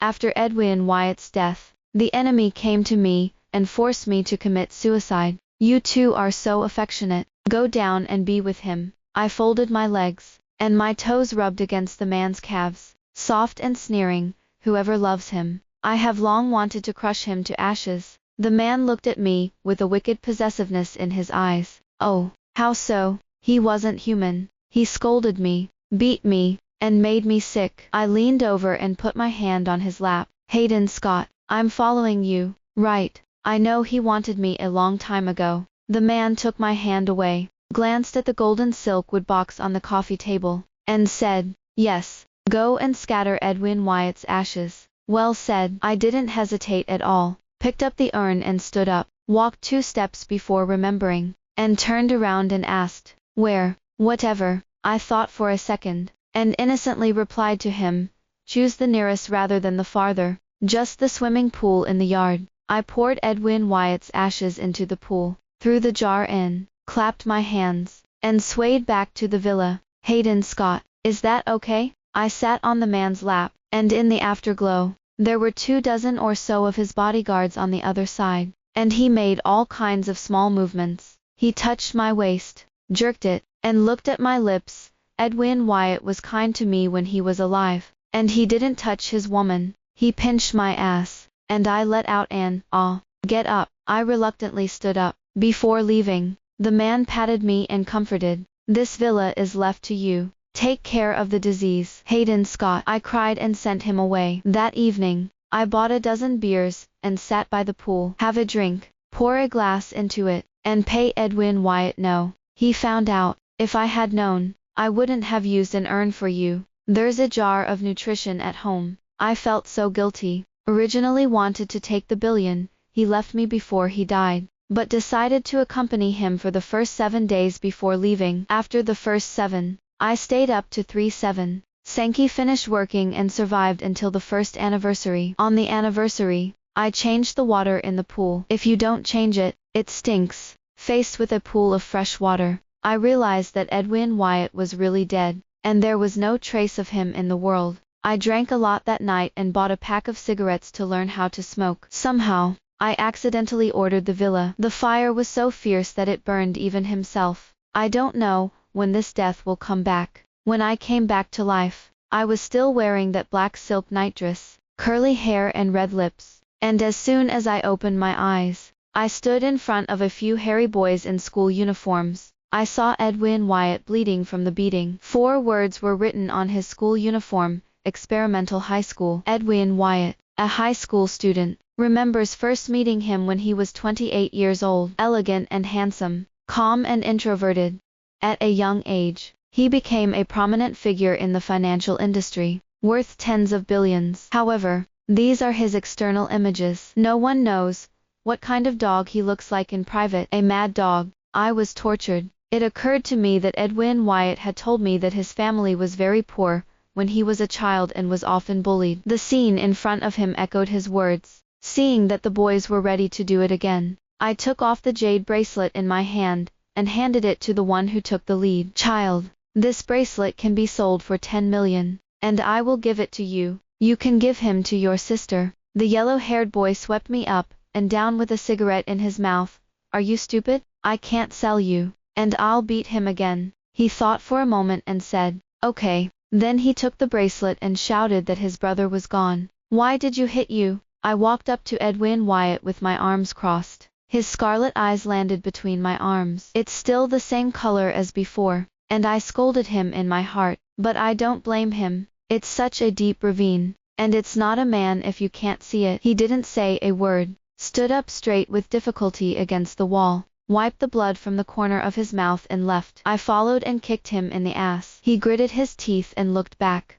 After Edwin Whyet's death, the enemy came to me and forced me to commit suicide. You two are so affectionate. Go down and be with him. I folded my legs, and my toes rubbed against the man's calves, soft and sneering. Whoever loves him, I have long wanted to crush him to ashes. The man looked at me with a wicked possessiveness in his eyes. Oh, how so? He wasn't human. He scolded me, beat me, and made me sick. I leaned over and put my hand on his lap. Hayden Scott, I'm following you. Right. I know he wanted me a long time ago. The man took my hand away, glanced at the golden silk wood box on the coffee table, and said, yes, go and scatter Edwin Whyet's ashes. Well said. I didn't hesitate at all, picked up the urn and stood up, walked 2 steps before remembering, and turned around and asked, where? Whatever. I thought for a second, and innocently replied to him, choose the nearest rather than the farther. Just the swimming pool in the yard. I poured Edwin Whyet's ashes into the pool, threw the jar in, clapped my hands, and swayed back to the villa. Hayden Scott, is that okay? I sat on the man's lap, and in the afterglow, there were 24 or so of his bodyguards on the other side, and he made all kinds of small movements. He touched my waist, jerked it, and looked at my lips. Edwin Whyet was kind to me when he was alive, and he didn't touch his woman. He pinched my ass, and I let out an "ah." Get up. I reluctantly stood up. Before leaving, the man patted me and comforted. This villa is left to you. Take care of the disease. Hayden Scott, I cried and sent him away. That evening, I bought a dozen beers, and sat by the pool. Have a drink, pour a glass into it, and pay Edwin Whyet no. He found out. If I had known, I wouldn't have used an urn for you. There's a jar of nutrition at home. I felt so guilty. Originally wanted to take the billion, he left me before he died, but decided to accompany him for the first 7 days before leaving. After the first 7, I stayed up to 3-7. Sankey finished working and survived until the first anniversary. On the anniversary, I changed the water in the pool. If you don't change it, it stinks. Faced with a pool of fresh water, I realized that Edwin Whyet was really dead, and there was no trace of him in the world. I drank a lot that night and bought a pack of cigarettes to learn how to smoke. Somehow, I accidentally ordered the villa. The fire was so fierce that it burned even himself. I don't know when this death will come back. When I came back to life, I was still wearing that black silk nightdress, curly hair and red lips, and as soon as I opened my eyes, I stood in front of a few hairy boys in school uniforms. I saw Edwin Whyet bleeding from the beating. 4 words were written on his school uniform: Experimental High School. Edwin Whyet, a high school student, remembers first meeting him when he was 28 years old. Elegant and handsome, calm and introverted. At a young age, he became a prominent figure in the financial industry, worth tens of billions. However, these are his external images. No one knows what kind of dog he looks like in private. A mad dog. I was tortured. It occurred to me that Edwin Whyet had told me that his family was very poor when he was a child and was often bullied. The scene in front of him echoed his words. Seeing that the boys were ready to do it again, I took off the jade bracelet in my hand, and handed it to the one who took the lead. Child, this bracelet can be sold for 10 million, and I will give it to you. You can give him to your sister. The yellow-haired boy swept me up and down with a cigarette in his mouth. Are you stupid? I can't sell you, and I'll beat him again. He thought for a moment and said, okay. Then he took the bracelet and shouted that his brother was gone. Why did you hit you? I walked up to Edwin Whyet with my arms crossed. His scarlet eyes landed between my arms. It's still the same color as before, and I scolded him in my heart, but I don't blame him. It's such a deep ravine, and it's not a man if you can't see it. He didn't say a word, stood up straight with difficulty against the wall, wiped the blood from the corner of his mouth and left. I followed and kicked him in the ass. He gritted his teeth and looked back.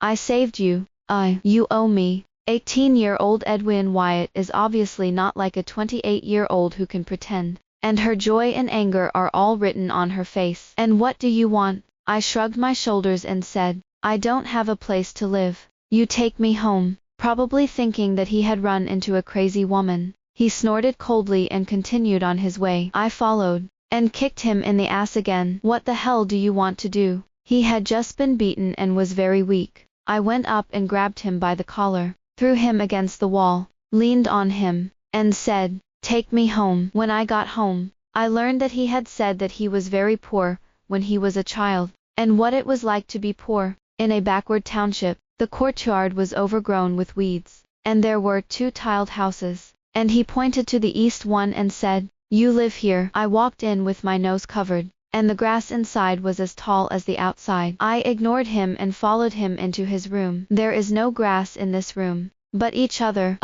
I saved you. You owe me. 18-year-old Edwin Whyet is obviously not like a 28-year-old who can pretend, and her joy and anger are all written on her face. And what do you want? I shrugged my shoulders and said, I don't have a place to live. You take me home. Probably thinking that he had run into a crazy woman, he snorted coldly and continued on his way. I followed, and kicked him in the ass again. What the hell do you want to do? He had just been beaten and was very weak. I went up and grabbed him by the collar, threw him against the wall, leaned on him, and said, "Take me home." When I got home, I learned that he had said that he was very poor when he was a child, and what it was like to be poor. In a backward township, the courtyard was overgrown with weeds, and there were 2 tiled houses, and he pointed to the east one and said, "You live here." I walked in with my nose covered, and the grass inside was as tall as the outside. I ignored him and followed him into his room. There is no grass in this room, but each other.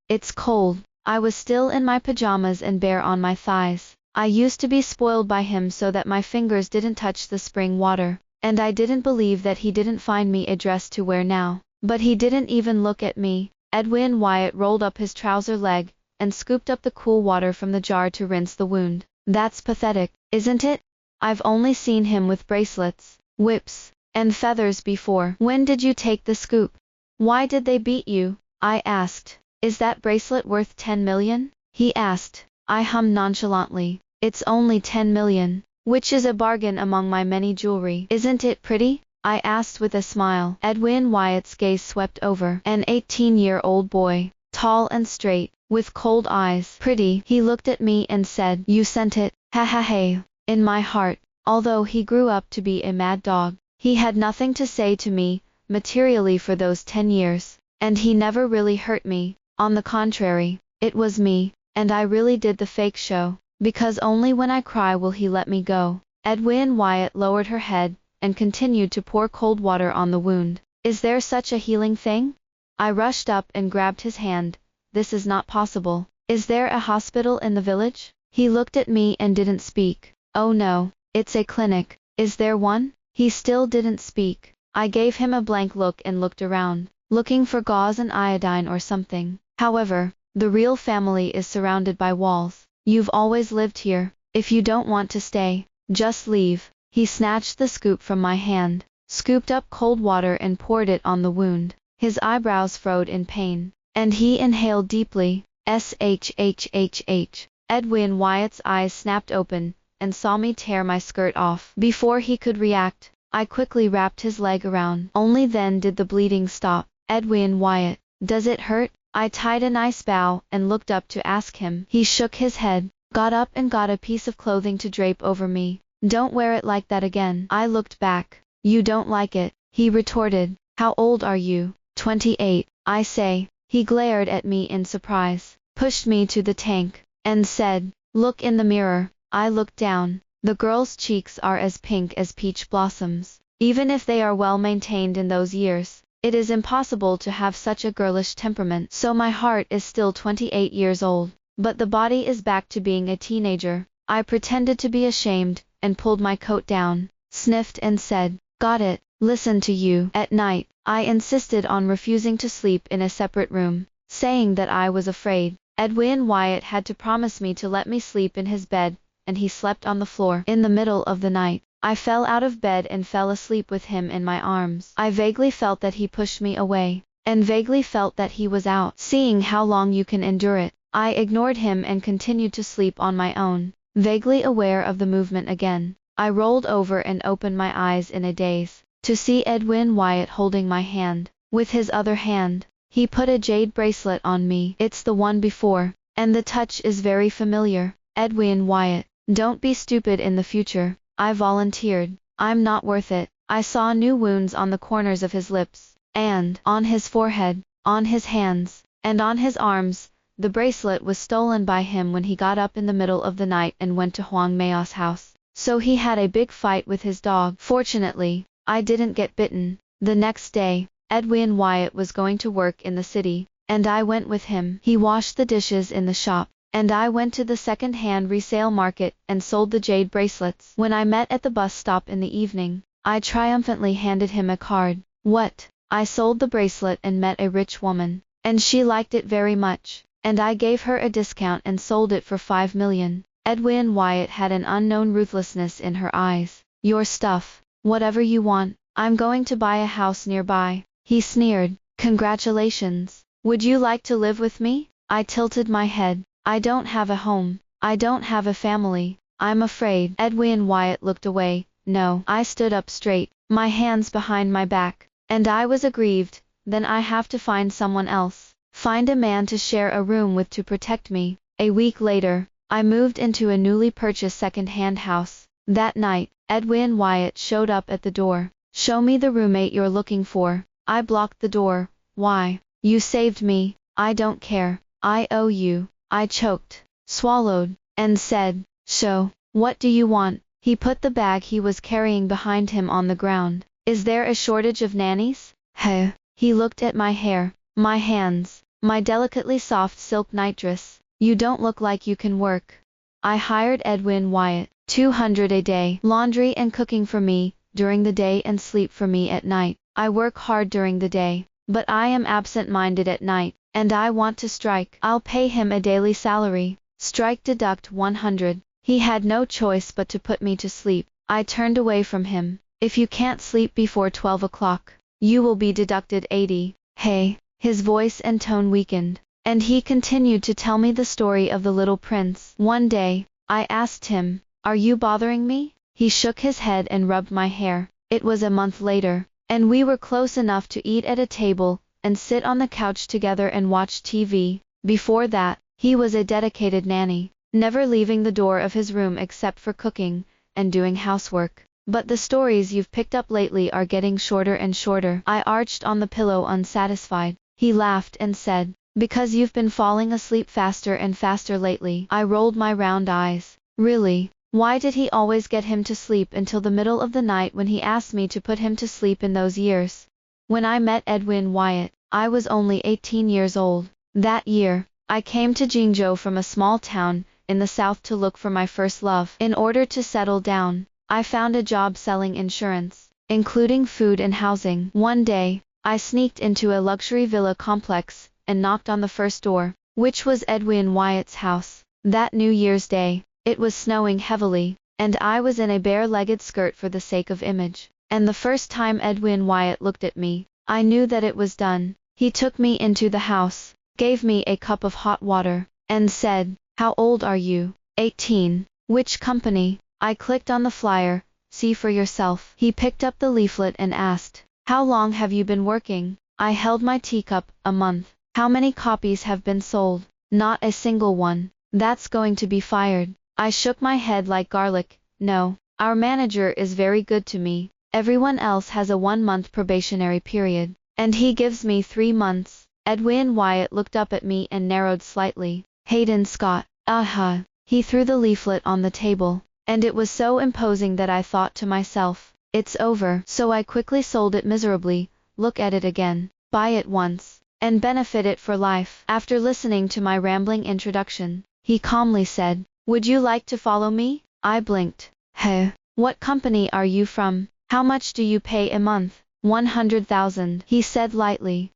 It's cold. I was still in my pajamas and bare on my thighs. I used to be spoiled by him so that my fingers didn't touch the spring water, and I didn't believe that he didn't find me a dress to wear now. But he didn't even look at me. Edwin Whyet rolled up his trouser leg, and scooped up the cool water from the jar to rinse the wound. That's pathetic, isn't it? I've only seen him with bracelets, whips, and feathers before. When did you take the scoop? Why did they beat you? I asked. Is that bracelet worth 10 million? He asked. I hummed nonchalantly. It's only 10 million, which is a bargain among my many jewelry. Isn't it pretty? I asked with a smile. Edwin Whyet's gaze swept over an 18-year-old boy, tall and straight, with cold eyes. Pretty. He looked at me and said, "You sent it, ha ha ha." In my heart, although he grew up to be a mad dog, he had nothing to say to me, materially for those 10 years, and he never really hurt me. On the contrary, it was me, and I really did the fake show, because only when I cry will he let me go. Edwin Whyet lowered her head, and continued to pour cold water on the wound. Is there such a healing thing? I rushed up and grabbed his hand. This is not possible. Is there a hospital in the village? He looked at me and didn't speak. Oh no, it's a clinic. Is there one? He still didn't speak. I gave him a blank look and looked around, looking for gauze and iodine or something. However, the real family is surrounded by walls. You've always lived here. If you don't want to stay, just leave. He snatched the scoop from my hand, scooped up cold water and poured it on the wound. His eyebrows furrowed in pain, and he inhaled deeply. Shhhh. Edwin Whyet's eyes snapped open, and saw me tear my skirt off. Before he could react, I quickly wrapped his leg around. Only then did the bleeding stop. Edwin Whyet, does it hurt? I tied a nice bow and looked up to ask him. He shook his head, got up and got a piece of clothing to drape over me. Don't wear it like that again. I looked back. You don't like it, he retorted. How old are you? 28, I say. He glared at me in surprise, pushed me to the tank, and said, "Look in the mirror." I looked down. The girl's cheeks are as pink as peach blossoms. Even if they are well maintained in those years, it is impossible to have such a girlish temperament. So my heart is still 28 years old, but the body is back to being a teenager. I pretended to be ashamed, and pulled my coat down, sniffed and said, "Got it, listen to you." At night, I insisted on refusing to sleep in a separate room, saying that I was afraid. Edwin Whyet had to promise me to let me sleep in his bed, and he slept on the floor. In the middle of the night, I fell out of bed and fell asleep with him in my arms. I vaguely felt that he pushed me away, and vaguely felt that he was out. Seeing how long you can endure it, I ignored him and continued to sleep on my own, vaguely aware of the movement again. I rolled over and opened my eyes in a daze, to see Edwin Whyet holding my hand. With his other hand, he put a jade bracelet on me. It's the one before, and the touch is very familiar. Edwin Whyet, don't be stupid in the future, I volunteered. I'm not worth it. I saw new wounds on the corners of his lips, and on his forehead, on his hands, and on his arms. The bracelet was stolen by him when he got up in the middle of the night and went to Huang Mao's house. So he had a big fight with his dog. Fortunately, I didn't get bitten. The next day, Edwin Whyet was going to work in the city, and I went with him. He washed the dishes in the shop, and I went to the second-hand resale market and sold the jade bracelets. When I met at the bus stop in the evening, I triumphantly handed him a card. What? I sold the bracelet and met a rich woman, and she liked it very much, and I gave her a discount and sold it for 5 million. Edwin Whyet had an unknown ruthlessness in her eyes. Your stuff, whatever you want. I'm going to buy a house nearby. He sneered. Congratulations. Would you like to live with me? I tilted my head. I don't have a home. I don't have a family. I'm afraid. Edwin Whyet looked away. No. I stood up straight, my hands behind my back. And I was aggrieved. Then I have to find someone else. Find a man to share a room with to protect me. A week later, I moved into a newly purchased second-hand house. That night, Edwin Whyet showed up at the door. Show me the roommate you're looking for. I blocked the door. Why? You saved me. I don't care. I owe you. I choked, swallowed, and said, "Show, what do you want?" He put the bag he was carrying behind him on the ground. Is there a shortage of nannies? Heh. He looked at my hair, my hands, my delicately soft silk nightdress. You don't look like you can work. I hired Edwin Whyet, 200 a day, laundry and cooking for me during the day and sleep for me at night. I work hard during the day, but I am absent-minded at night, and I want to strike. I'll pay him a daily salary. Strike deduct 100. He had no choice but to put me to sleep. I turned away from him. If you can't sleep before 12 o'clock, you will be deducted 80. Hey, his voice and tone weakened, and he continued to tell me the story of the little prince. One day, I asked him, "Are you bothering me?" He shook his head and rubbed my hair. It was a month later, and we were close enough to eat at a table and sit on the couch together and watch TV. Before that, he was a dedicated nanny, never leaving the door of his room except for cooking and doing housework. But the stories you've picked up lately are getting shorter and shorter. I arched on the pillow unsatisfied. He laughed and said, "Because you've been falling asleep faster and faster lately." I rolled my round eyes. Really? Why did he always get him to sleep until the middle of the night when he asked me to put him to sleep in those years? When I met Edwin Whyet, I was only 18 years old. That year, I came to Jingzhou from a small town in the south to look for my first love. In order to settle down, I found a job selling insurance, including food and housing. One day, I sneaked into a luxury villa complex and knocked on the first door, which was Edwin Whyet's house. That New Year's Day, it was snowing heavily, and I was in a bare-legged skirt for the sake of image. And the first time Edwin Whyet looked at me, I knew that it was done. He took me into the house, gave me a cup of hot water, and said, "How old are you?" 18. "Which company?" I clicked on the flyer. "See for yourself." He picked up the leaflet and asked, "How long have you been working?" I held my teacup. "A month." "How many copies have been sold?" "Not a single one." "That's going to be fired." I shook my head like garlic. "No, our manager is very good to me. Everyone else has a 1-month probationary period, and he gives me 3 months. Edwin Whyet looked up at me and narrowed slightly. "Hayden Scott." "Uh-huh." He threw the leaflet on the table, and it was so imposing that I thought to myself, "It's over." So I quickly sold it miserably. Look at it again. Buy it once, and benefit it for life. After listening to my rambling introduction, he calmly said, "Would you like to follow me?" I blinked. "Hey, what company are you from? How much do you pay a month?" 100,000, he said lightly.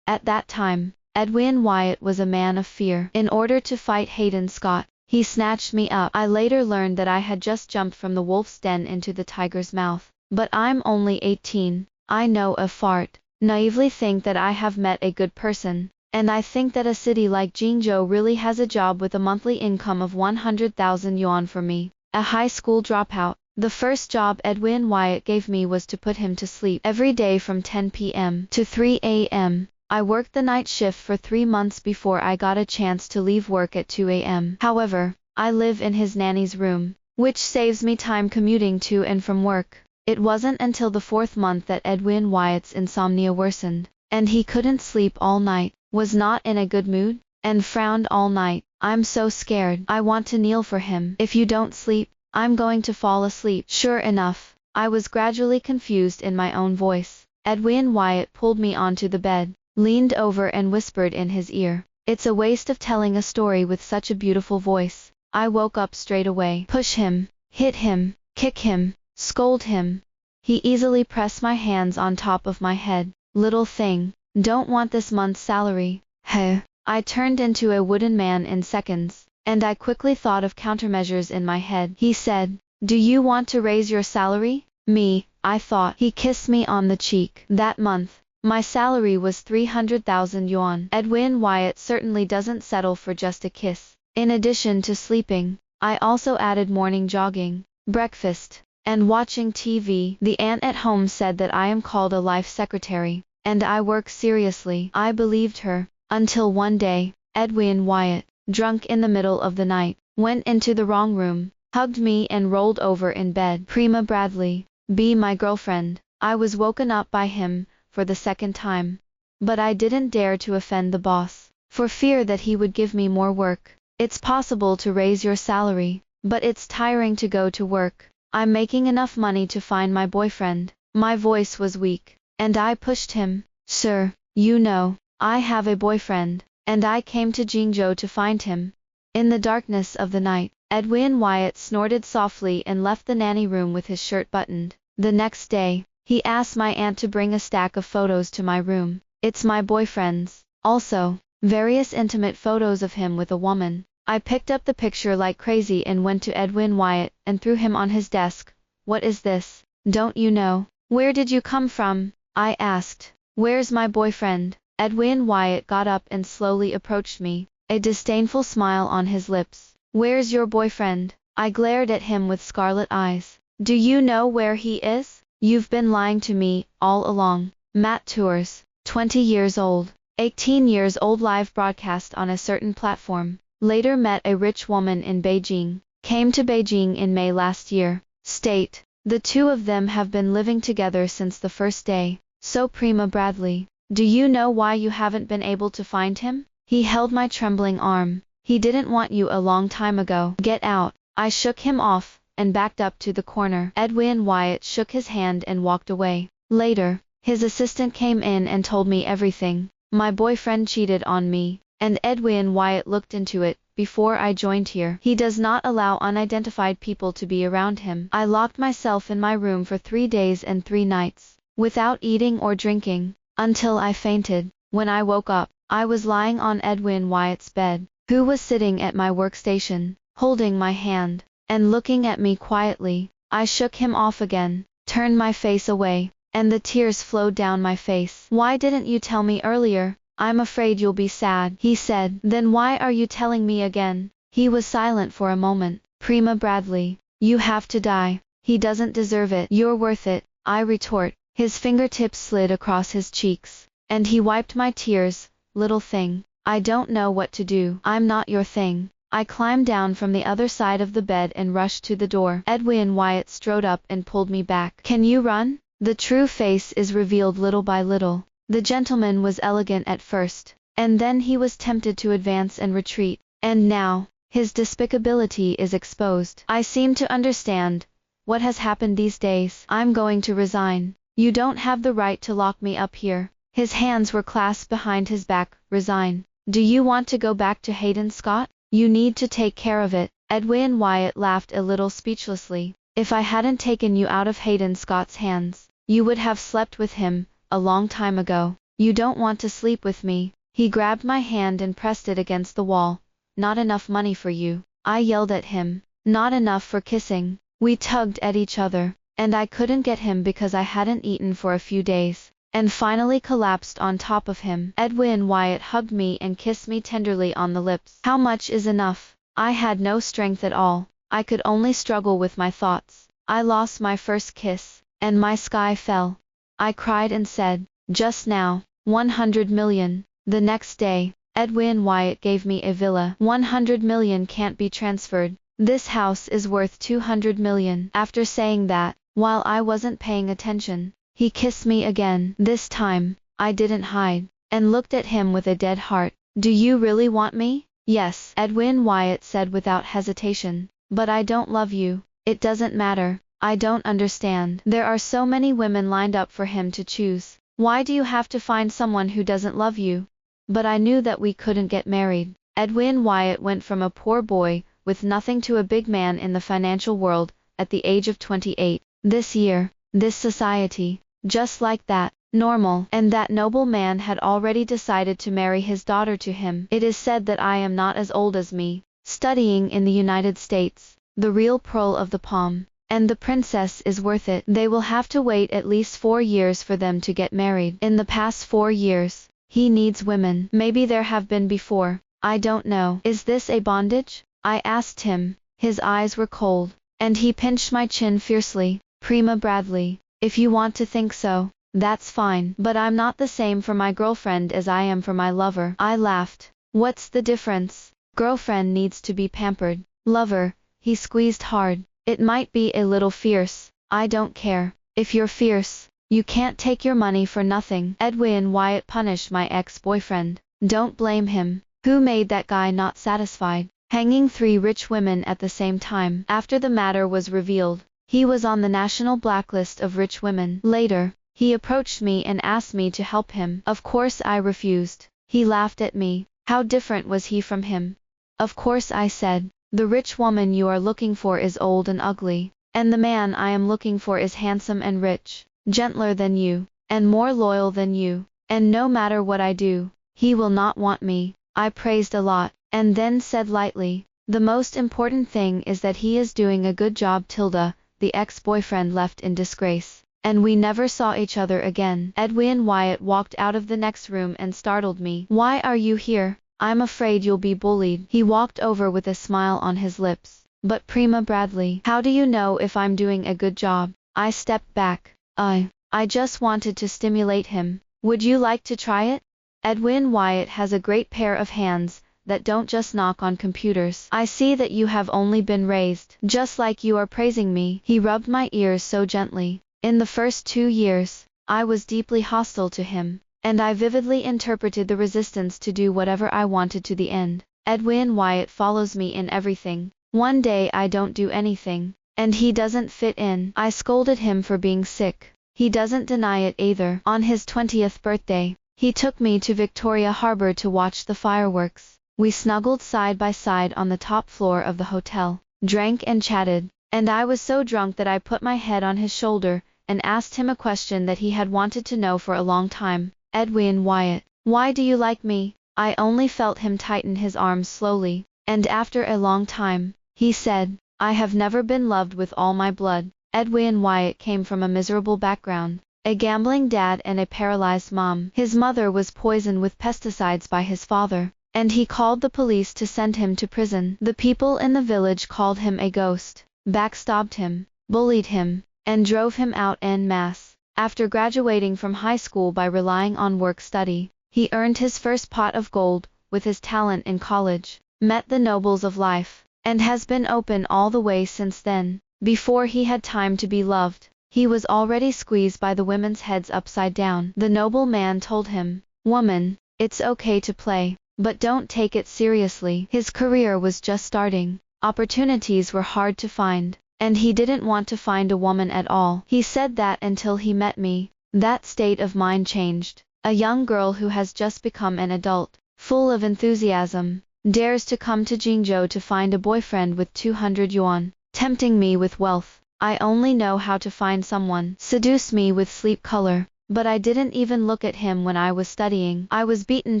At that time, Edwin Whyet was a man of fear. In order to fight Hayden Scott, he snatched me up. I later learned that I had just jumped from the wolf's den into the tiger's mouth. But I'm only 18. I know a fart. Naively think that I have met a good person, and I think that a city like Jingzhou really has a job with a monthly income of 100,000 yuan for me, a high school dropout. The first job Edwin Whyet gave me was to put him to sleep every day from 10 p.m. to 3 a.m. I worked the night shift for 3 months before I got a chance to leave work at 2 a.m. However, I live in his nanny's room, which saves me time commuting to and from work. It wasn't until the 4th month that Edwin Whyet's insomnia worsened, and he couldn't sleep all night, was not in a good mood, and frowned all night. "I'm so scared. I want to kneel for him. If you don't sleep, I'm going to fall asleep." Sure enough, I was gradually confused in my own voice. Edwin Whyet pulled me onto the bed, leaned over and whispered in his ear, "It's a waste of telling a story with such a beautiful voice." I woke up straight away. "Push him, hit him, kick him, scold him." He easily pressed my hands on top of my head. "Little thing, don't want this month's salary." Heh. I turned into a wooden man in seconds, and I quickly thought of countermeasures in my head. He said, "Do you want to raise your salary?" Me, I thought. He kissed me on the cheek. That month, my salary was 300,000 yuan. Edwin Whyet certainly doesn't settle for just a kiss. In addition to sleeping, I also added morning jogging, breakfast, and watching TV. The aunt at home said that I am called a life secretary, and I work seriously. I believed her, until one day, Edwin Whyet, drunk in the middle of the night, went into the wrong room, hugged me and rolled over in bed. Prima Bradley, be my girlfriend. I was woken up by him, for the second time. But I didn't dare to offend the boss, for fear that he would give me more work. It's possible to raise your salary, but it's tiring to go to work. I'm making enough money to find my boyfriend. My voice was weak, and I pushed him. Sir, you know, I have a boyfriend, and I came to Jingzhou to find him. In the darkness of the night, Edwin Whyet snorted softly and left the nanny room with his shirt buttoned. The next day, he asked my aunt to bring a stack of photos to my room. It's my boyfriend's. Also, various intimate photos of him with a woman. I picked up the picture like crazy and went to Edwin Whyet and threw him on his desk. What is this? Don't you know? Where did you come from? I asked. Where's my boyfriend? Edwin Whyet got up and slowly approached me, a disdainful smile on his lips. Where's your boyfriend? I glared at him with scarlet eyes. Do you know where he is? You've been lying to me all along. Matt Tours, 20 years old, 18 years old, live broadcast on a certain platform. Later met a rich woman in Beijing. Came to Beijing in May last year. State. The two of them have been living together since the first day. So Prima Bradley, do you know why you haven't been able to find him? He held my trembling arm. He didn't want you a long time ago. Get out. I shook him off and backed up to the corner. Edwin Whyet shook his hand and walked away. Later, his assistant came in and told me everything. My boyfriend cheated on me, and Edwin Whyet looked into it before I joined here. He does not allow unidentified people to be around him. I locked myself in my room for 3 days and 3 nights, without eating or drinking, until I fainted. When I woke up, I was lying on Edwin Whyet's bed, who was sitting at my workstation, holding my hand, and looking at me quietly. I shook him off again, turned my face away, and the tears flowed down my face. Why didn't you tell me earlier? I'm afraid you'll be sad, he said. Then why are you telling me again? He was silent for a moment. Prima Bradley, you have to die. He doesn't deserve it. You're worth it, I retort. His fingertips slid across his cheeks, and he wiped my tears. Little thing, I don't know what to do. I'm not your thing. I climbed down from the other side of the bed and rushed to the door. Edwin Whyet strode up and pulled me back. Can you run? The true face is revealed little by little. The gentleman was elegant at first, and then he was tempted to advance and retreat, and now, his despicability is exposed. I seem to understand what has happened these days. I'm going to resign. You don't have the right to lock me up here. His hands were clasped behind his back. Resign. Do you want to go back to Hayden Scott? You need to take care of it. Edwin Whyet laughed a little speechlessly. If I hadn't taken you out of Hayden Scott's hands, you would have slept with him a long time ago. You don't want to sleep with me. He grabbed my hand and pressed it against the wall. Not enough money for you. I yelled at him. Not enough for kissing. We tugged at each other, and I couldn't get him because I hadn't eaten for a few days, and finally collapsed on top of him. Edwin Whyet hugged me and kissed me tenderly on the lips. How much is enough? I had no strength at all. I could only struggle with my thoughts. I lost my first kiss, and my sky fell. I cried and said, just now, 100 million. The next day, Edwin Whyet gave me a villa. 100 million can't be transferred. This house is worth 200 million. After saying that, while I wasn't paying attention, he kissed me again. This time, I didn't hide, and looked at him with a dead heart. Do you really want me? Yes, Edwin Whyet said without hesitation. But I don't love you. It doesn't matter. I don't understand. There are so many women lined up for him to choose. Why do you have to find someone who doesn't love you? But I knew that we couldn't get married. Edwin Whyet went from a poor boy with nothing to a big man in the financial world at the age of 28. This year, this society, just like that, normal, and that noble man had already decided to marry his daughter to him. It is said that I am not as old as me, studying in the United States, the real pearl of the palm. And the princess is worth it. They will have to wait at least 4 years for them to get married. In the past 4 years, he needs women. Maybe there have been before. I don't know. Is this a bondage? I asked him. His eyes were cold, and he pinched my chin fiercely. Prima Bradley, if you want to think so, that's fine, but I'm not the same for my girlfriend as I am for my lover. I laughed. What's the difference? Girlfriend needs to be pampered. Lover, he squeezed hard. It might be a little fierce. I don't care. If you're fierce, you can't take your money for nothing. Edwin Whyet punished my ex-boyfriend. Don't blame him. Who made that guy not satisfied? Hanging 3 rich women at the same time. After the matter was revealed, he was on the national blacklist of rich women. Later, he approached me and asked me to help him. Of course I refused. He laughed at me. How different was he from him? Of course I said, the rich woman you are looking for is old and ugly, and the man I am looking for is handsome and rich, gentler than you, and more loyal than you, and no matter what I do, he will not want me. I praised a lot, and then said lightly, the most important thing is that he is doing a good job. Tilda, the ex-boyfriend left in disgrace, and we never saw each other again. Edwin Whyet walked out of the next room and startled me. Why are you here? I'm afraid you'll be bullied. He walked over with a smile on his lips. But Prima Bradley, how do you know if I'm doing a good job? I stepped back. I just wanted to stimulate him. Would you like to try it? Edwin Whyet has a great pair of hands that don't just knock on computers. I see that you have only been raised. Just like you are praising me. He rubbed my ears so gently. In the first 2 years, I was deeply hostile to him, and I vividly interpreted the resistance to do whatever I wanted to the end. Edwin Whyet follows me in everything. One day I don't do anything, and he doesn't fit in. I scolded him for being sick. He doesn't deny it either. On his 20th birthday, he took me to Victoria Harbour to watch the fireworks. We snuggled side by side on the top floor of the hotel, drank and chatted, and I was so drunk that I put my head on his shoulder and asked him a question that he had wanted to know for a long time. Edwin Whyet, why do you like me? I only felt him tighten his arms slowly, and after a long time, he said, I have never been loved with all my blood. Edwin Whyet came from a miserable background, a gambling dad and a paralyzed mom. His mother was poisoned with pesticides by his father, and he called the police to send him to prison. The people in the village called him a ghost, backstabbed him, bullied him, and drove him out en masse. After graduating from high school by relying on work-study, he earned his first pot of gold with his talent in college, met the nobles of life, and has been open all the way since then. Before he had time to be loved, he was already squeezed by the women's heads upside down. The noble man told him, woman, it's okay to play, but don't take it seriously. His career was just starting, opportunities were hard to find, and he didn't want to find a woman at all. He said that until he met me. That state of mind changed. A young girl who has just become an adult, full of enthusiasm, dares to come to Jingzhou to find a boyfriend with 200 yuan, tempting me with wealth. I only know how to find someone, seduce me with sleep color. But I didn't even look at him when I was studying. I was beaten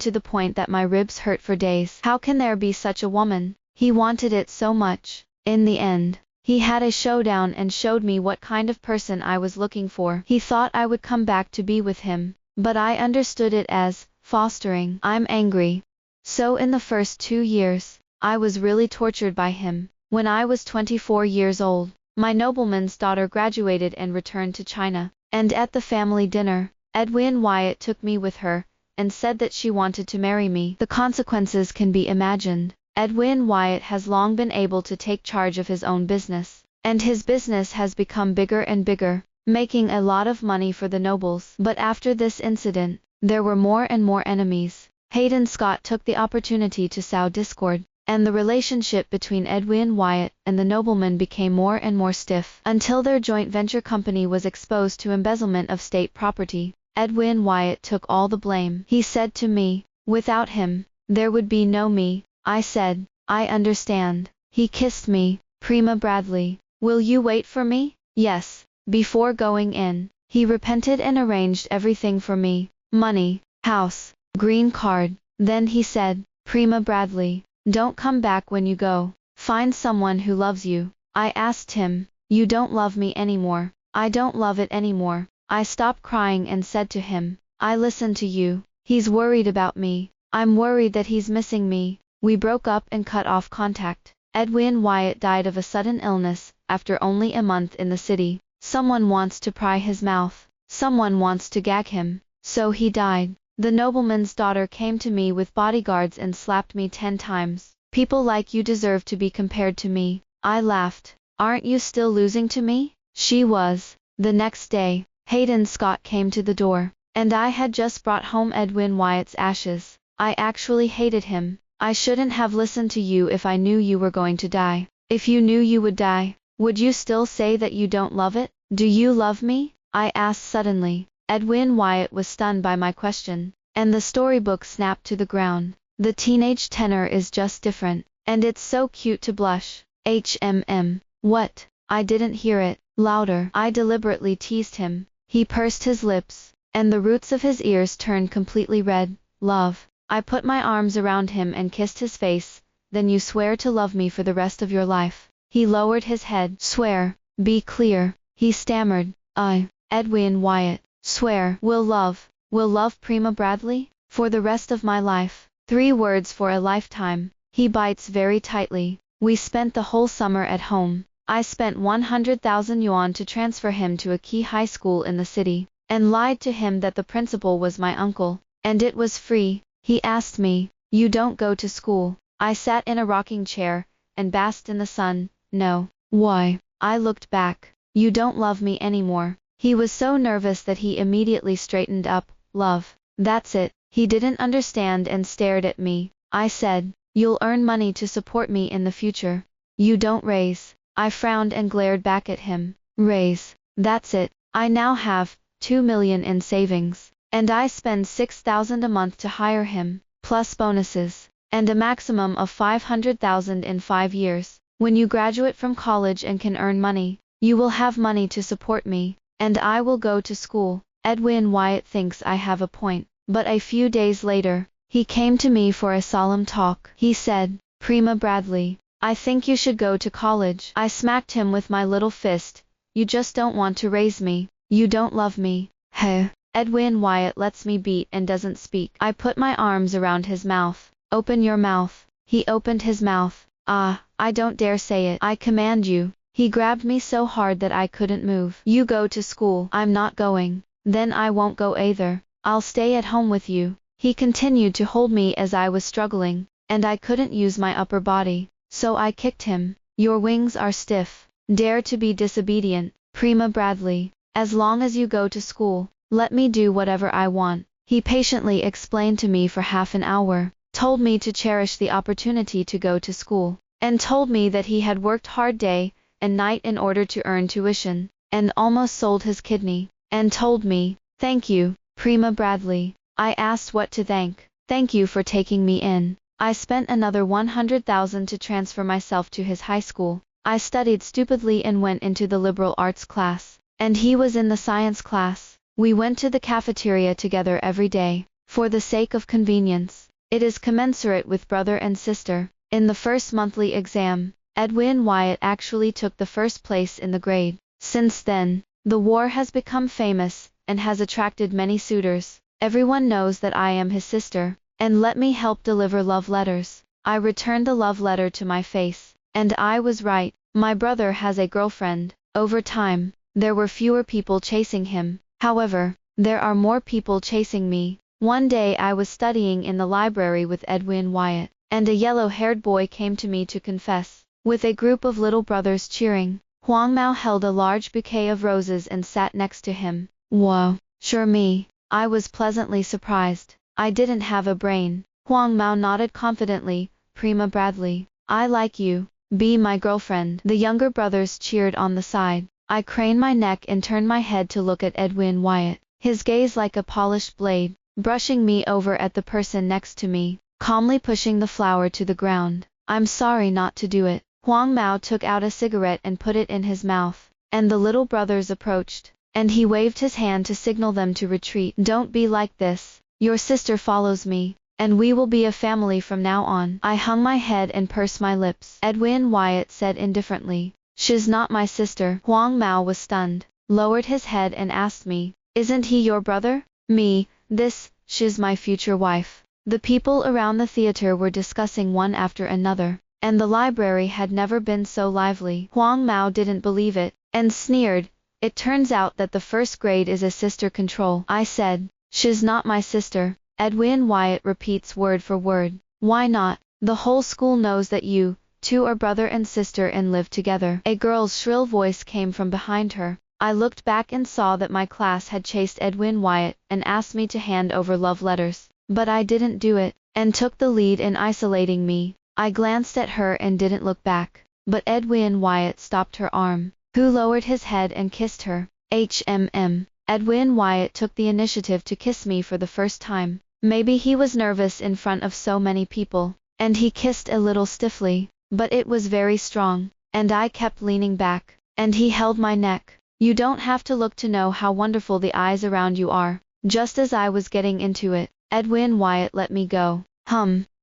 to the point that my ribs hurt for days. How can there be such a woman? He wanted it so much. In the end, he had a showdown and showed me what kind of person I was looking for. He thought I would come back to be with him, but I understood it as fostering. I'm angry. So in the first 2 years, I was really tortured by him. When I was 24 years old, my nobleman's daughter graduated and returned to China, and at the family dinner, Edwin Whyet took me with her, and said that she wanted to marry me. The consequences can be imagined. Edwin Whyet has long been able to take charge of his own business, and his business has become bigger and bigger, making a lot of money for the nobles. But after this incident, there were more and more enemies. Hayden Scott took the opportunity to sow discord, and the relationship between Edwin Whyet and the nobleman became more and more stiff, until their joint venture company was exposed to embezzlement of state property. Edwin Whyet took all the blame. He said to me, without him, there would be no me. I said, I understand. He kissed me. Prima Bradley, will you wait for me? Yes. Before going in, he repented and arranged everything for me. Money, house, green card. Then he said, Prima Bradley, don't come back when you go. Find someone who loves you. I asked him, you don't love me anymore. I don't love it anymore. I stopped crying and said to him, I listen to you. He's worried about me. I'm worried that he's missing me. We broke up and cut off contact. Edwin Whyet died of a sudden illness after only a month in the city. Someone wants to pry his mouth. Someone wants to gag him. So he died. The nobleman's daughter came to me with bodyguards and slapped me 10 times. People like you deserve to be compared to me. I laughed. Aren't you still losing to me? She was. The next day, Hayden Scott came to the door, and I had just brought home Edwin Whyet's ashes. I actually hated him. I shouldn't have listened to you if I knew you were going to die. If you knew you would die, would you still say that you don't love it? Do you love me? I asked suddenly. Edwin Whyet was stunned by my question, and the storybook snapped to the ground. The teenage tenor is just different, and it's so cute to blush. What? I didn't hear it. Louder. I deliberately teased him. He pursed his lips, and the roots of his ears turned completely red. Love. I put my arms around him and kissed his face. Then you swear to love me for the rest of your life. He lowered his head. Swear. Be clear. He stammered. Edwin Whyet. Swear. Will love Prima Bradley? For the rest of my life. 3 words for a lifetime. He bites very tightly. We spent the whole summer at home. I spent 100,000 yuan to transfer him to a key high school in the city, and lied to him that the principal was my uncle, and it was free. He asked me, "You don't go to school?" I sat in a rocking chair, and basked in the sun. No. Why? I looked back. You don't love me anymore. He was so nervous that he immediately straightened up. Love. That's it. He didn't understand and stared at me. I said, "You'll earn money to support me in the future. You don't raise." I frowned and glared back at him. Raise. That's it. I now have 2 million in savings, and I spend 6,000 a month to hire him, plus bonuses, and a maximum of 500,000 in 5 years. When you graduate from college and can earn money, you will have money to support me, and I will go to school. Edwin Whyet thinks I have a point, but a few days later, he came to me for a solemn talk. He said, "Prima Bradley, I think you should go to college." I smacked him with my little fist. You just don't want to raise me. You don't love me. Heh. Edwin Whyet lets me beat and doesn't speak. I put my arms around his mouth. Open your mouth. He opened his mouth. I don't dare say it. I command you. He grabbed me so hard that I couldn't move. You go to school. I'm not going. Then I won't go either. I'll stay at home with you. He continued to hold me as I was struggling, and I couldn't use my upper body, so I kicked him. Your wings are stiff. Dare to be disobedient, Prima Bradley. As long as you go to school, let me do whatever I want. He patiently explained to me for half an hour, told me to cherish the opportunity to go to school, and told me that he had worked hard day and night in order to earn tuition, and almost sold his kidney, and told me, "Thank you, Prima Bradley." I asked what to thank. "Thank you for taking me in." I spent another 100,000 to transfer myself to his high school. I studied stupidly and went into the liberal arts class, and he was in the science class. We went to the cafeteria together every day, for the sake of convenience. It is commensurate with brother and sister. In the first monthly exam, Edwin Whyet actually took the first place in the grade. Since then, the war has become famous, and has attracted many suitors. Everyone knows that I am his sister, and let me help deliver love letters. I returned the love letter to my face, and I was right. My brother has a girlfriend. Over time, there were fewer people chasing him. However, there are more people chasing me. One day I was studying in the library with Edwin Whyet, and a yellow-haired boy came to me to confess, with a group of little brothers cheering. Huang Mao held a large bouquet of roses and sat next to him. Whoa, sure me. I was pleasantly surprised. I didn't have a brain. Huang Mao nodded confidently. Prima Bradley, I like you. Be my girlfriend. The younger brothers cheered on the side. I craned my neck and turned my head to look at Edwin Whyet, his gaze like a polished blade, brushing me over at the person next to me, calmly pushing the flower to the ground. I'm sorry not to do it. Huang Mao took out a cigarette and put it in his mouth, and the little brothers approached, and he waved his hand to signal them to retreat. Don't be like this. Your sister follows me, and we will be a family from now on. I hung my head and pursed my lips. Edwin Whyet said indifferently, "She's not my sister." Huang Mao was stunned, lowered his head and asked me, "Isn't he your brother?" Me, she's my future wife. The people around the theater were discussing one after another. and the library had never been so lively. Huang Mao didn't believe it, and sneered, "It turns out that the first grade is a sister control." I said, "She's not my sister." Edwin Whyet repeats word for word, "Why not? The whole school knows that you two are brother and sister and live together." A girl's shrill voice came from behind her. I looked back and saw that my class had chased Edwin Whyet and asked me to hand over love letters, but I didn't do it, and took the lead in isolating me. I glanced at her and didn't look back, but Edwin Whyet stopped her arm, who lowered his head and kissed her. Edwin Whyet took the initiative to kiss me for the first time. Maybe he was nervous in front of so many people, and he kissed a little stiffly, but it was very strong, and I kept leaning back, and he held my neck. "You don't have to look to know how wonderful the eyes around you are." Just as I was getting into it, Edwin Whyet let me go.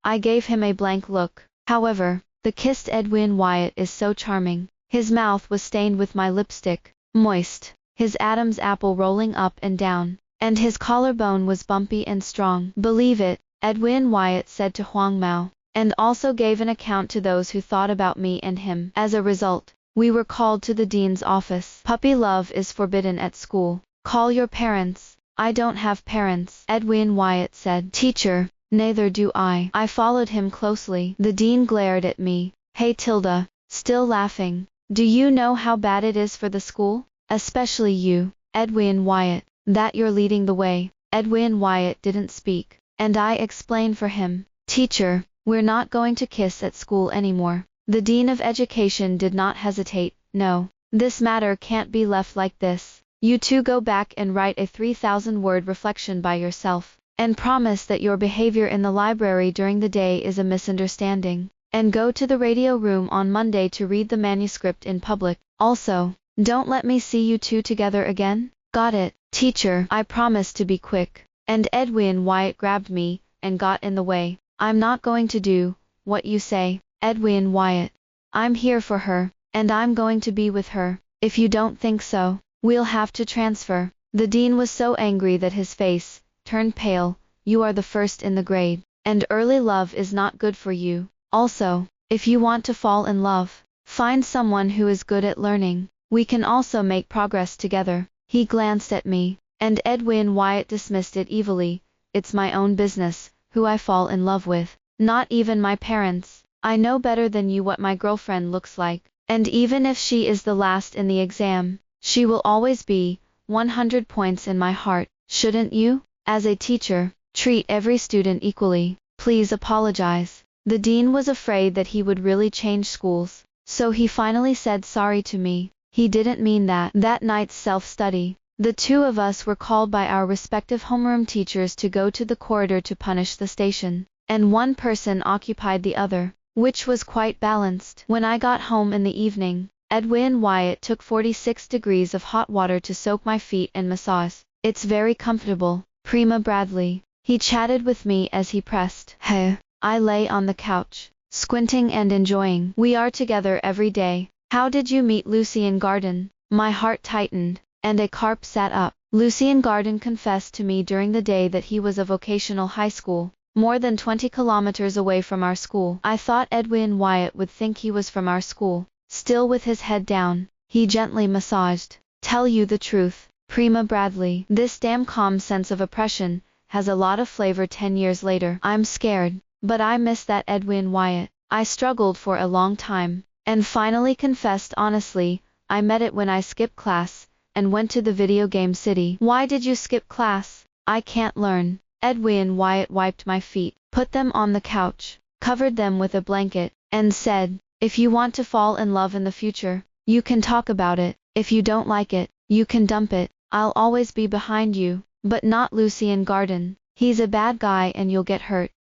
I gave him a blank look. However, the kissed Edwin Whyet is so charming. His mouth was stained with my lipstick, moist, his Adam's apple rolling up and down, and his collarbone was bumpy and strong. "Believe it," Edwin Whyet said to Huang Mao, and also gave an account to those who thought about me and him. As a result, we were called to the dean's office. "Puppy love is forbidden at school. Call your parents." "I don't have parents," Edwin Whyet said. "Teacher, neither do I." I followed him closely. The dean glared at me. "Hey Tilda," still laughing, "do you know how bad it is for the school? Especially you, Edwin Whyet, that you're leading the way." Edwin Whyet didn't speak, and I explained for him. "Teacher, we're not going to kiss at school anymore." The Dean of Education did not hesitate. "No, this matter can't be left like this. You two go back and write a 3,000-word reflection by yourself, and promise that your behavior in the library during the day is a misunderstanding, and go to the radio room on Monday to read the manuscript in public. Also, don't let me see you two together again." "Got it, teacher." I promised to be quick, and Edwin Whyet grabbed me and got in the way. "I'm not going to do what you say, Edwin Whyet. I'm here for her, and I'm going to be with her. If you don't think so, we'll have to transfer." The dean was so angry that his face turned pale. "You are the first in the grade, and early love is not good for you. Also, if you want to fall in love, find someone who is good at learning. We can also make progress together." He glanced at me, and Edwin Whyet dismissed it evilly. "It's my own business who I fall in love with, not even my parents. I know better than you what my girlfriend looks like, and even if she is the last in the exam, she will always be 100 points in my heart. Shouldn't you, as a teacher, treat every student equally? Please apologize." The dean was afraid that he would really change schools, so he finally said sorry to me. He didn't mean that. That night's self-study, the two of us were called by our respective homeroom teachers to go to the corridor to punish the station, and one person occupied the other, which was quite balanced. When I got home in the evening, Edwin Whyet took 46 degrees of hot water to soak my feet and massage. "It's very comfortable, Prima Bradley." He chatted with me as he pressed. "Hey." I lay on the couch, squinting and enjoying. "We are together every day. How did you meet Lucien Garden?" My heart tightened, and a carp sat up. Lucien Garden confessed to me during the day that he was a vocational high school, more than 20 kilometers away from our school. I thought Edwin Whyet would think he was from our school. Still with his head down, he gently massaged. "Tell you the truth, Prima Bradley, this damn calm sense of oppression has a lot of flavor 10 years later. I'm scared, but I miss that Edwin Whyet." I struggled for a long time, and finally confessed honestly. "I met it when I skipped class, and went to the video game city." "Why did you skip class?" "I can't learn." Edwin Whyet wiped my feet, put them on the couch, covered them with a blanket, and said, "If you want to fall in love in the future, you can talk about it. If you don't like it, you can dump it. I'll always be behind you, but not Lucien Garden. He's a bad guy and you'll get hurt.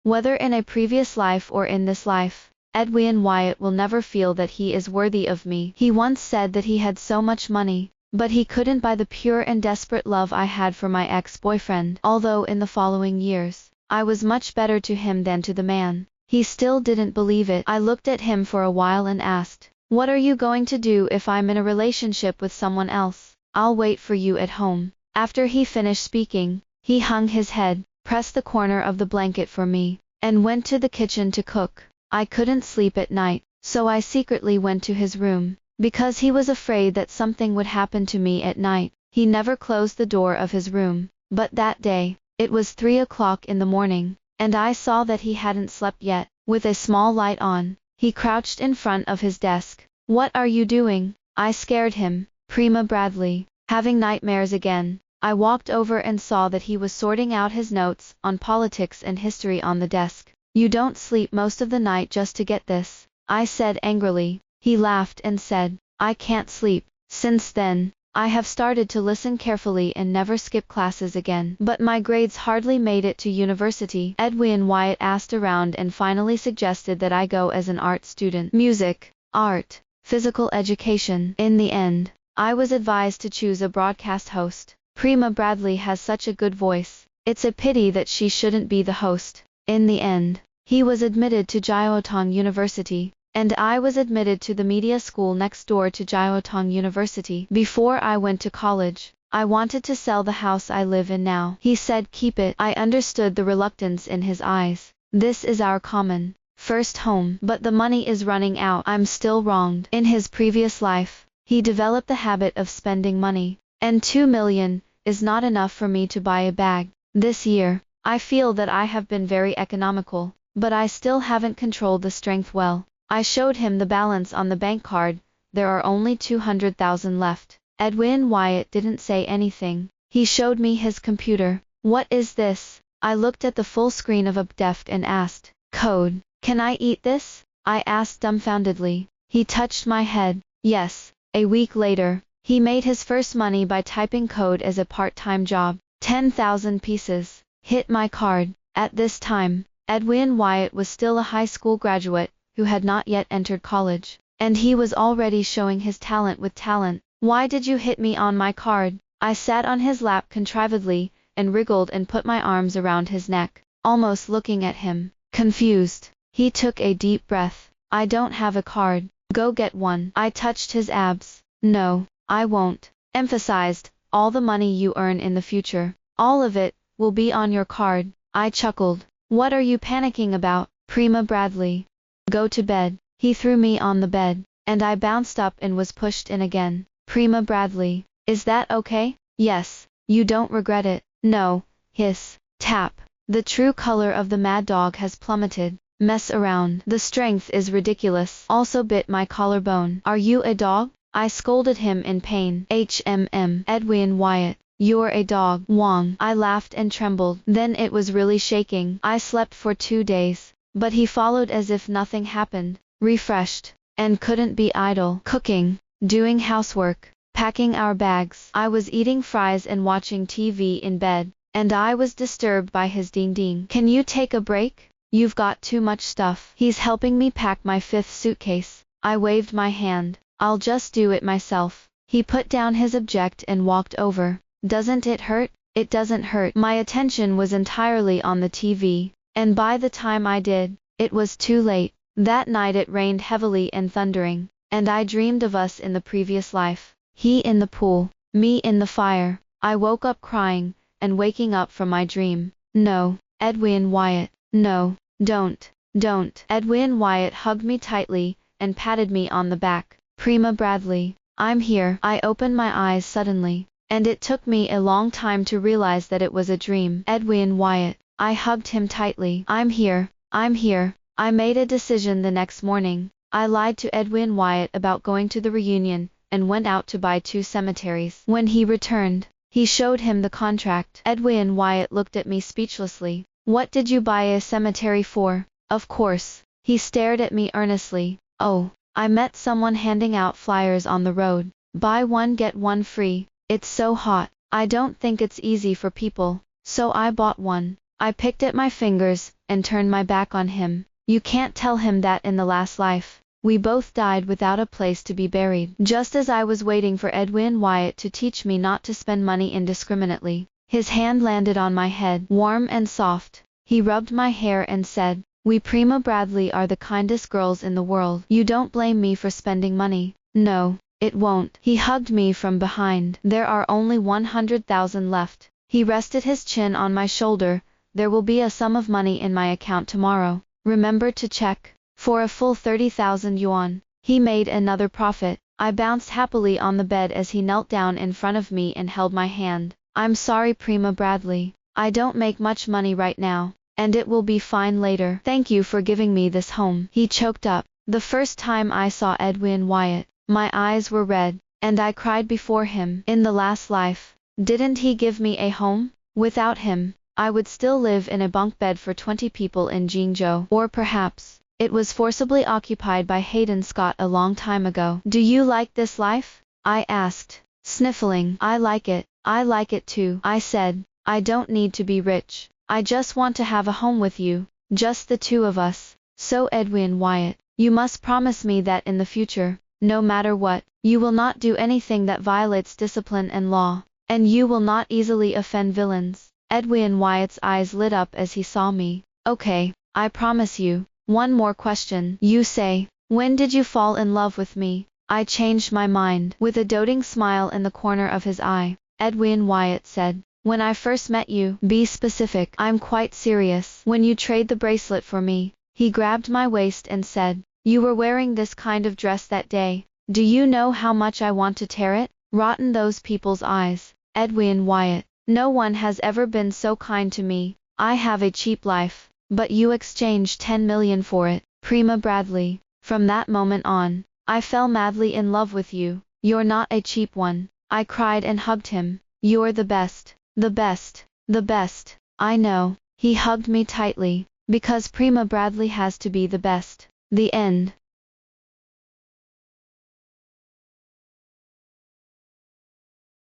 Whether in a previous life or in this life, Edwin Whyet will never feel that he is worthy of me." He once said that he had so much money, but he couldn't buy the pure and desperate love I had for my ex-boyfriend. Although in the following years, I was much better to him than to the man, he still didn't believe it. I looked at him for a while and asked, "What are you going to do if I'm in a relationship with someone else?" "I'll wait for you at home." After he finished speaking, he hung his head, pressed the corner of the blanket for me, and went to the kitchen to cook. I couldn't sleep at night, so I secretly went to his room, because he was afraid that something would happen to me at night. He never closed the door of his room, but that day, it was 3 o'clock in the morning, and I saw that he hadn't slept yet. With a small light on, he crouched in front of his desk. "What are you doing?" I scared him. Prima Bradley, having nightmares again. I walked over and saw that he was sorting out his notes on politics and history on the desk. "You don't sleep most of the night just to get this," I said angrily. He laughed and said, "I can't sleep." Since then, I have started to listen carefully and never skip classes again. But my grades hardly made it to university. Edwin Whyet asked around and finally suggested that I go as an art student. Music, art, physical education. In the end, I was advised to choose a broadcast host. Prima Bradley has such a good voice. It's a pity that she shouldn't be the host. In the end, he was admitted to Jiaotong University, and I was admitted to the media school next door to Jiaotong University. Before I went to college, I wanted to sell the house I live in now. He said keep it. I understood the reluctance in his eyes. This is our common first home, but the money is running out. I'm still wronged. In his previous life, he developed the habit of spending money, and 2 million is not enough for me to buy a bag. This year, I feel that I have been very economical, but I still haven't controlled the strength well. I showed him the balance on the bank card. There are only 200,000 left. Edwin Whyet didn't say anything. He showed me his computer. "What is this?" I looked at the full screen of a desk and asked, "Code. Can I eat this?" I asked dumbfoundedly. He touched my head. Yes. A week later, he made his first money by typing code as a part-time job. 10,000 pieces. Hit my card. At this time, Edwin Whyet was still a high school graduate who had not yet entered college, and he was already showing his talent with talent. "Why did you hit me on my card?" I sat on his lap contrivedly and wriggled and put my arms around his neck, almost looking at him, confused. He took a deep breath. "I don't have a card. Go get one." I touched his abs. "No, I won't." Emphasized, "All the money you earn in the future, all of it, will be on your card." I chuckled. "What are you panicking about, Prima Bradley? Go to bed." He threw me on the bed, and I bounced up and was pushed in again. "Prima Bradley, is that okay?" "Yes. You don't regret it?" "No." Hiss. Tap. The true color of the mad dog has plummeted. Mess around. The strength is ridiculous. Also bit my collarbone. "Are you a dog?" I scolded him in pain. Edwin Whyet, you're a dog. Wong. I laughed and trembled. Then it was really shaking. I slept for 2 days, but he followed as if nothing happened, refreshed, and couldn't be idle. Cooking, doing housework, packing our bags. I was eating fries and watching TV in bed, and I was disturbed by his ding-ding. "Can you take a break? You've got too much stuff." He's helping me pack my 5th suitcase. I waved my hand. "I'll just do it myself." He put down his object and walked over. "Doesn't it hurt?" "It doesn't hurt." My attention was entirely on the TV, and by the time I did, it was too late. That night it rained heavily and thundering, and I dreamed of us in the previous life. He in the pool, me in the fire. I woke up crying, and waking up from my dream. "No, Edwin Whyet, no, don't." Edwin Whyet hugged me tightly, and patted me on the back. "Prima Bradley, I'm here." I opened my eyes suddenly, and it took me a long time to realize that it was a dream. "Edwin Whyet." I hugged him tightly. I'm here. I made a decision the next morning. I lied to Edwin Whyet about going to the reunion, and went out to buy 2 cemeteries. When he returned, he showed him the contract. Edwin Whyet looked at me speechlessly. "What did you buy a cemetery for?" "Of course." He stared at me earnestly. "Oh, I met someone handing out flyers on the road. Buy one get one free. It's so hot. I don't think it's easy for people, so I bought one." I picked at my fingers, and turned my back on him. "You can't tell him that in the last life. We both died without a place to be buried." Just as I was waiting for Edwin Whyet to teach me not to spend money indiscriminately, his hand landed on my head, warm and soft. He rubbed my hair and said, "We Prima Bradley are the kindest girls in the world. You don't blame me for spending money?" "No, it won't." He hugged me from behind. "There are only 100,000 left." He rested his chin on my shoulder. "There will be a sum of money in my account tomorrow. Remember to check." For a full 30,000 yuan. He made another profit. I bounced happily on the bed as he knelt down in front of me and held my hand. I'm sorry, Prima Bradley. I don't make much money right now, and it will be fine later. Thank you for giving me this home. He choked up. The first time I saw Edwin Whyet, my eyes were red, and I cried before him. In the last life, didn't he give me a home? Without him, I would still live in a bunk bed for 20 people in Jingzhou. Or perhaps, it was forcibly occupied by Hayden Scott a long time ago. Do you like this life? I asked, sniffling. I like it too, I said. I don't need to be rich. I just want to have a home with you, just the two of us. So Edwin Whyet, you must promise me that in the future, no matter what, you will not do anything that violates discipline and law, and you will not easily offend villains. Edwin Whyet's eyes lit up as he saw me. Okay, I promise you. One more question. You say, when did you fall in love with me? I changed my mind. With a doting smile in the corner of his eye, Edwin Whyet said, when I first met you. Be specific. I'm quite serious. When you trade the bracelet for me. He grabbed my waist and said, you were wearing this kind of dress that day. Do you know how much I want to tear it? Rotten those people's eyes. Edwin Whyet, no one has ever been so kind to me. I have a cheap life, but you exchanged 10 million for it. Prima Bradley, from that moment on, I fell madly in love with you. You're not a cheap one. I cried and hugged him. You're the best, the best, the best. I know. He hugged me tightly, because Prima Bradley has to be the best. The end.